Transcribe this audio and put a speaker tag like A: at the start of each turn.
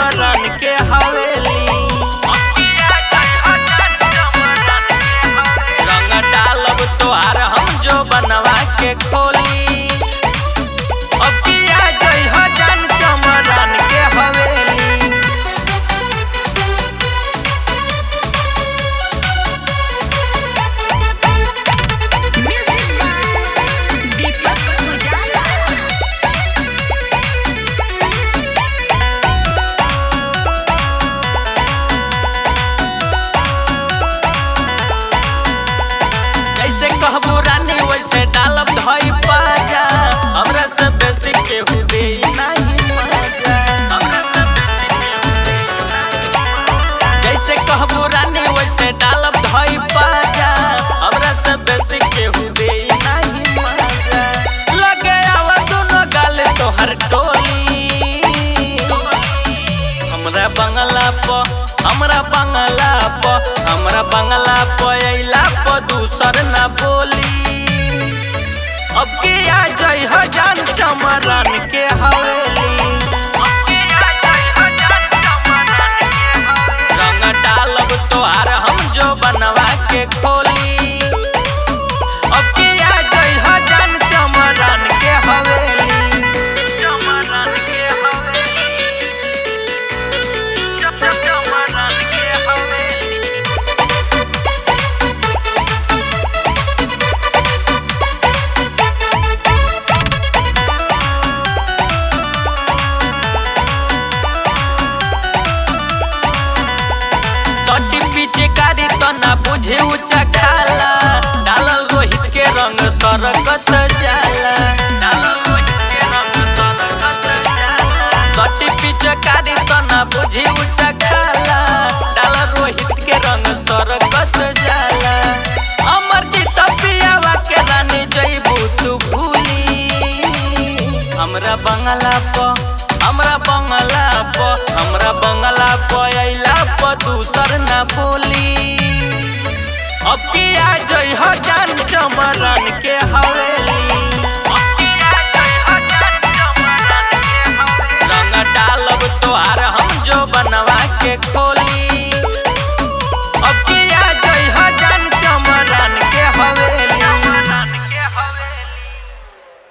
A: चमरन के हवेली। रंग डालब तोहार हम जो बनवा के खोली। अब किया जई हो जान चमरन के हवेली। जैसे कहबू रानी वैसे डालब धई पाजा। हमरा से बेसी केहू दे नहीं मजा। जैसे कहबू रानी वैसे डालब धई पाजा। हमरा से बेसी केहू दे नहीं मजा। लगे आवा दोनों गाल तोहर टोली। हमरा बंगला प अइला प दूसर ना बोली। अब किया जई हो जान चमरन के हवेली। रंग डालब तोहार हम जो बनवा के खोली। अब किया जई हो जान चमरन के हवेली। चमरन के हवेली। चमरन के हवेली। सटी पीछे कारी तो ना बुझे ऊंचा खाला। डालल रोहित के रंग सरकत जाला। सटी पीछे कारी तो ना बुझे ऊंचा खाला। डालल रोहित के रंग सरकत जाला। अमरजीत पियावा के रानी जइबू तू भूली। हमरा बंगला प अइला प दूसर ना बोली। अब किया जई